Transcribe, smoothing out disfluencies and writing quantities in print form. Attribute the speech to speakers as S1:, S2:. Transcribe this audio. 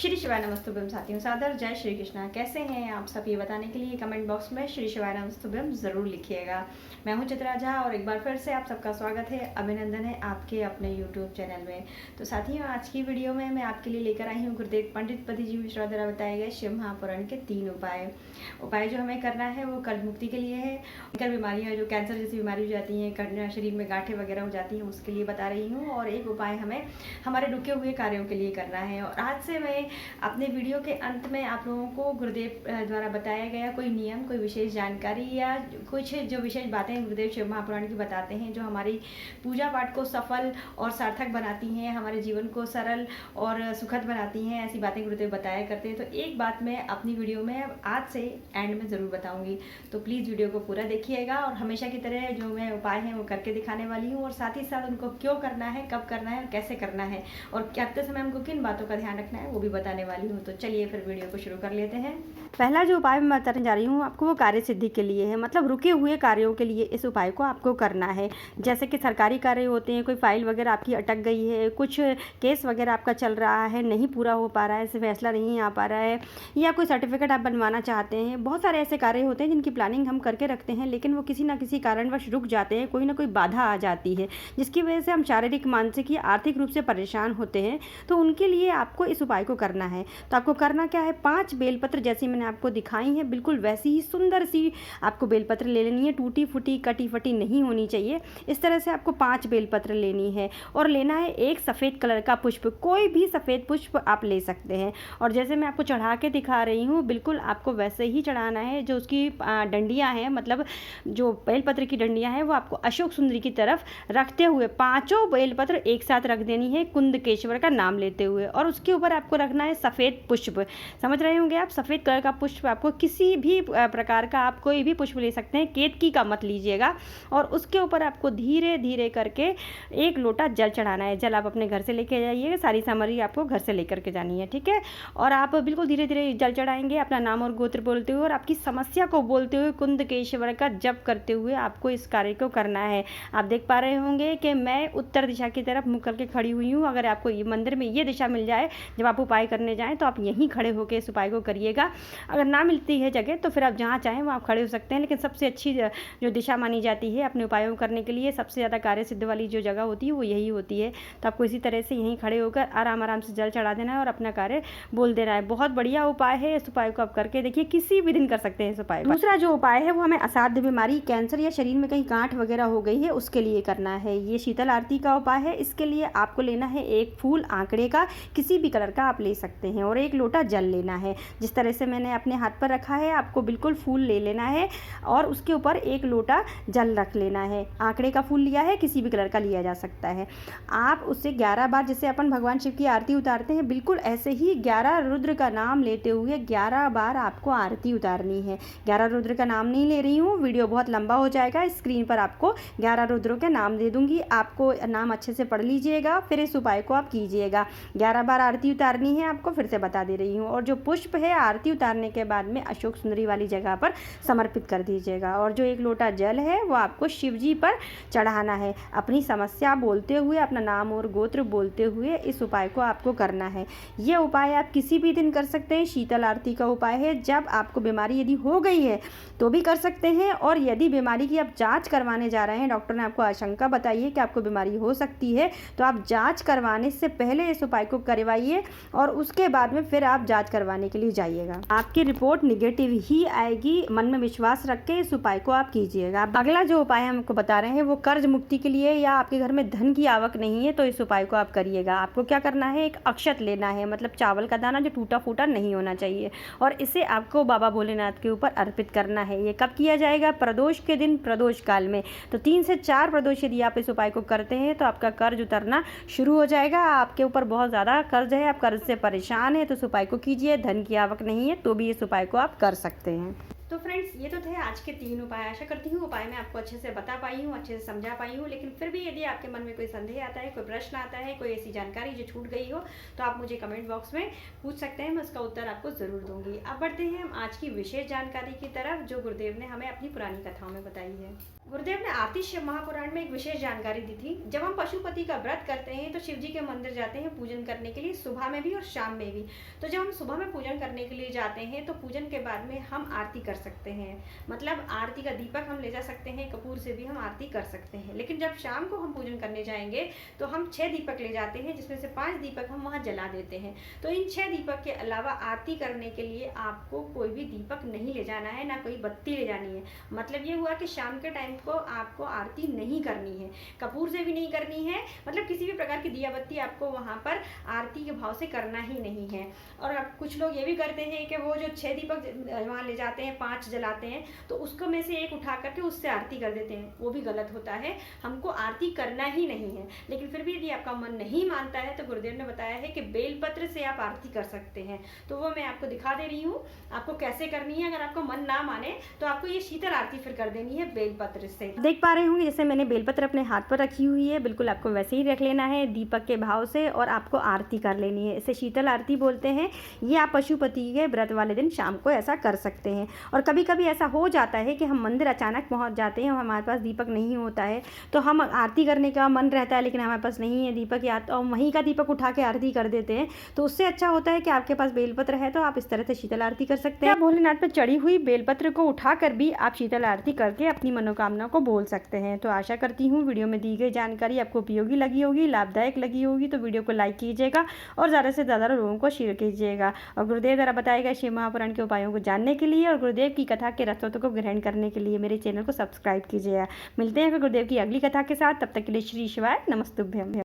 S1: श्री शिवाय नमस्तुभ्यम साथियों, सादर जय श्री कृष्णा। कैसे हैं आप सब, ये बताने के लिए कमेंट बॉक्स में श्री शिवाय नमस्तुभ्यम ज़रूर लिखिएगा। मैं हूं चित्रा झा और एक बार फिर से आप सबका स्वागत है, अभिनंदन है आपके अपने YouTube चैनल में। तो साथियों, आज की वीडियो में मैं आपके लिए लेकर आई हूँ गुरुदेव पंडित पतिजीव मिश्रा द्वारा बताए गए शिव महापुराण के 3 उपाय जो हमें करना है वो कर्ज मुक्ति के लिए है। कर बीमारियाँ जो कैंसर जैसी बीमारी हो जाती हैं, शरीर में गांठें वगैरह हो जाती हैं, उसके लिए बता रही हूँ। और एक उपाय हमें हमारे रुके हुए कार्यों के लिए करना है। और आज से मैं अपने वीडियो के अंत में आप लोगों को गुरुदेव द्वारा बताया गया कोई नियम, कोई विशेष जानकारी या कुछ जो विशेष बातें गुरुदेव शिव महापुराण की बताते हैं, जो हमारी पूजा पाठ को सफल और सार्थक बनाती हैं, हमारे जीवन को सरल और सुखद बनाती हैं। ऐसी बातें गुरुदेव बताया करते हैं। तो एक बात मैं अपनी वीडियो में आज से एंड में ज़रूर बताऊंगी, तो प्लीज़ वीडियो को पूरा देखिएगा। और हमेशा की तरह जो मैं उपाय हैं वो करके दिखाने वाली हूँ, और साथ ही साथ उनको क्यों करना है, कब करना है और कैसे करना है, और करते समय हमको किन बातों का ध्यान रखना है वो भी बताने वाली हूँ। तो चलिए फिर वीडियो को शुरू कर लेते हैं। पहला जो उपाय मैं बताने जा रही हूँ आपको, वो कार्य सिद्धि के लिए है। मतलब रुके हुए कार्यों के लिए इस उपाय को आपको करना है। जैसे कि सरकारी कार्य होते हैं, कोई फाइल वगैरह आपकी अटक गई है, कुछ केस वगैरह आपका चल रहा है, नहीं पूरा हो पा रहा है, फैसला नहीं आ पा रहा है, या कोई सर्टिफिकेट आप बनवाना चाहते हैं। बहुत सारे ऐसे कार्य होते हैं जिनकी प्लानिंग हम करके रखते हैं, लेकिन वो किसी ना किसी कारणवश रुक जाते हैं, कोई ना कोई बाधा आ जाती है, जिसकी वजह से हम शारीरिक, मानसिक या आर्थिक रूप से परेशान होते हैं। तो उनके लिए आपको इस उपाय को करना है। तो आपको करना क्या है, 5 बेलपत्र जैसी मैंने आपको दिखाई है, बिल्कुल वैसी ही सुंदर सी आपको बेलपत्र ले लेनी है। टूटी फूटी कटी फटी नहीं होनी चाहिए। इस तरह से आपको 5 बेलपत्र लेनी है, और लेना है एक सफ़ेद कलर का पुष्प। कोई भी सफ़ेद पुष्प आप ले सकते हैं, और जैसे मैं आपको चढ़ा के दिखा रही हूँ बिल्कुल आपको वैसे ही चढ़ाना है। जो उसकी डंडियाँ हैं, मतलब जो बेलपत्र की डंडियाँ हैं, वो आपको अशोक सुंदरी की तरफ रखते हुए 5 बेलपत्र एक साथ रख देनी है, कुंदकेश्वर का नाम लेते हुए। और उसके ऊपर आपको रखना है सफ़ेद पुष्प। समझ रहे होंगे आप, सफ़ेद कलर का पुष्प। आपको किसी भी प्रकार का, आप कोई भी पुष्प ले सकते हैं, केतकी का मत लीजिएगा। और उसके ऊपर आपको धीरे धीरे करके 1 लोटा जल चढ़ाना है। जल आप अपने घर से लेके जाइए, सारी सामग्री आपको घर से लेकर के जानी है, ठीक है। और आप बिल्कुल धीरे धीरे जल चढ़ाएंगे, अपना नाम और गोत्र बोलते हुए और आपकी समस्या को बोलते हुए, कुंदकेश्वर का जप करते हुए आपको इस कार्य को करना है। आप देख पा रहे होंगे कि मैं उत्तर दिशा की तरफ मुँह करके खड़ी हुई हूँ। अगर आपको ये मंदिर में ये दिशा मिल जाए जब आप उपाय करने जाएं, तो आप यहीं खड़े होकर इस उपाय को करिएगा। अगर ना मिलती है जगह तो फिर आप जहाँ चाहें वहाँ आप खड़े हो सकते हैं, लेकिन सबसे अच्छी जो दिशा मानी जाती है अपने उपायों करने के लिए, सबसे ज़्यादा कार्य सिद्ध वाली जो जगह होती है वो यही होती है। तो आपको इसी तरह से यहीं खड़े होकर आराम आराम से जल चढ़ा देना है और अपना कार्य बोल देना है। बहुत बढ़िया उपाय है, इस उपाय को आप करके देखिए, किसी भी दिन कर सकते हैं इस उपाय। दूसरा जो उपाय है वो हमें असाध्य बीमारी, कैंसर या शरीर में कहीं गांठ वगैरह हो गई है, उसके लिए करना है। ये शीतल आरती का उपाय है। इसके लिए आपको लेना है 1 फूल आंकड़े का, किसी भी कलर का आप ले सकते हैं, और 1 लोटा जल लेना है। जिस तरह से मैंने अपने हाथ पर रखा है, आपको बिल्कुल फूल ले लेना है और उसके ऊपर 1 लोटा जल रख लेना है। आंकड़े का फूल लिया है, किसी भी कलर का लिया जा सकता है। आप उससे 11 बार, जैसे अपन भगवान शिव की आरती उतारते हैं, बिल्कुल ऐसे ही 11 रुद्र का नाम लेते हुए 11 बार आपको आरती उतारनी है। 11 रुद्र का नाम नहीं ले रही हूँ, वीडियो बहुत लंबा हो जाएगा। स्क्रीन पर आपको 11 रुद्रों के नाम दे दूंगी, आपको नाम अच्छे से पढ़ लीजिएगा, फिर इस उपाय को आप कीजिएगा। 11 बार आरती उतारनी है, आपको फिर से बता दे रही हूँ। और जो पुष्प है, आरती उतारने के बाद में अशोक सुंदरी वाली जगह पर समर्पित कर दीजिएगा। और जो 1 लोटा जल है वो आपको शिव जी पर चढ़ाना है। अपनी समस्या बोलते हुए, अपना नाम और गोत्र बोलते हुए इस उपाय को आपको करना है। ये उपाय आप किसी भी दिन कर सकते हैं। शीतल आरती का उपाय है। जब आपको बीमारी यदि हो गई है तो भी कर सकते हैं, और यदि बीमारी की आप जांच करवाने जा रहे हैं, डॉक्टर ने आपको आशंका बताई है कि आपको बीमारी हो सकती है, तो आप जांच करवाने से पहले इस उपाय को करवाइए, और उसके बाद में फिर आप जांच करवाने के लिए जाइएगा। आपकी रिपोर्ट निगेटिव ही आएगी। मन में विश्वास रख के इस उपाय को आप कीजिएगा। अगला जो उपाय हम आपको बता रहे हैं वो कर्ज मुक्ति के लिए, या आपके घर में धन की आवक नहीं है तो इस उपाय को आप करिएगा। आपको क्या करना है, एक अक्षत लेना है, मतलब चावल का दाना जो टूटा फूटा नहीं होना चाहिए, और इसे आपको बाबा भोलेनाथ के ऊपर अर्पित करना है। ये कब किया जाएगा, प्रदोष के दिन, प्रदोष काल में। तो 3 से 4 प्रदोष यदि आप इस उपाय को करते हैं तो आपका कर्ज उतरना शुरू हो जाएगा। आपके ऊपर बहुत ज़्यादा कर्ज है, आप कर्ज से परेशान हैं, तो इस उपाय को कीजिए। धन की आवक नहीं है तो भी इस उपाय को आप कर सकते हैं। तो फ्रेंड्स, ये तो थे आज के 3 उपाय। आशा करती हूँ उपाय मैं आपको अच्छे से बता पाई हूँ, अच्छे से समझा पाई हूँ। लेकिन फिर भी यदि आपके मन में कोई संदेह आता है, कोई प्रश्न आता है, कोई ऐसी जानकारी जो छूट गई हो, तो आप मुझे कमेंट बॉक्स में पूछ सकते हैं। मैं उसका उत्तर आपको ज़रूर दूंगी। अब बढ़ते हैं हम आज की विशेष जानकारी की तरफ, जो गुरुदेव ने हमें अपनी पुरानी कथाओं में बताई है। गुरुदेव ने आरती शिव महापुराण में एक विशेष जानकारी दी थी। जब हम पशुपति का व्रत करते हैं तो शिव जी के मंदिर जाते हैं पूजन करने के लिए, सुबह में भी और शाम में भी। तो जब हम सुबह में पूजन करने के लिए जाते हैं तो पूजन के बाद में हम आरती कर सकते हैं, मतलब आरती का दीपक हम ले जा सकते हैं, कपूर से भी हम आरती कर सकते हैं। लेकिन जब शाम को हम पूजन करने जाएंगे तो हम 6 दीपक ले जाते हैं, जिसमें से 5 दीपक हम वहाँ जला देते हैं। तो इन 6 दीपक के अलावा आरती करने के लिए आपको कोई भी दीपक नहीं ले जाना है, ना कोई बत्ती ले जानी है। मतलब ये हुआ कि शाम के टाइम को आपको आरती नहीं करनी है, कपूर से भी नहीं करनी है, मतलब किसी भी प्रकार की दिया बत्ती आपको वहाँ पर आरती के भाव से करना ही नहीं है। और अब कुछ लोग ये भी करते हैं कि वो जो 6 दीपक वहाँ ले जाते हैं, 5 जलाते हैं, तो उसको में से एक उठा करके उससे आरती कर देते हैं। वो भी गलत होता है, हमको आरती करना ही नहीं है। लेकिन फिर भी यदि आपका मन नहीं मानता है तो गुरुदेव ने बताया है कि बेलपत्र से आप आरती कर सकते हैं। तो वो मैं आपको दिखा दे रही हूँ आपको कैसे करनी है। अगर आपको मन ना माने तो आपको ये शीतल आरती फिर कर देनी है बेलपत्र से। देख पा रहे होंगे जैसे मैंने बेलपत्र अपने हाथ पर रखी हुई है, बिल्कुल आपको वैसे ही रख लेना है दीपक के भाव से, और आपको आरती कर लेनी है। इसे शीतल आरती बोलते हैं। ये आप पशुपति के व्रत वाले दिन शाम को ऐसा कर सकते हैं। और कभी कभी ऐसा हो जाता है कि हम मंदिर अचानक पहुंच जाते हैं और हमारे पास दीपक नहीं होता है, तो हम आरती करने का मन रहता है लेकिन हमारे पास नहीं है दीपक, या तो वहीं का दीपक उठा के आरती कर देते हैं। तो उससे अच्छा होता है कि आपके पास बेलपत्र है तो आप इस तरह से शीतल आरती कर सकते हैं। भोलेनाथ पर चढ़ी हुई बेलपत्र को उठाकर भी आप शीतल आरती करके अपनी मनोकामना को बोल सकते हैं। तो आशा करती हूँ वीडियो में दी गई जानकारी आपको उपयोगी लगी होगी, लाभदायक लगी होगी। तो वीडियो को लाइक कीजिएगा और ज़्यादा से ज़्यादा लोगों को शेयर कीजिएगा। और गुरुदेव द्वारा बताए गए शिव महापुराण के उपायों को जानने के लिए और गुरुदेव की कथा के रसों को ग्रहण करने के लिए मेरे चैनल को सब्सक्राइब कीजिएगा। मिलते हैं फिर गुरुदेव की अगली कथा के साथ। तब तक के लिए श्री शिवाय नमस्तुभ्यम।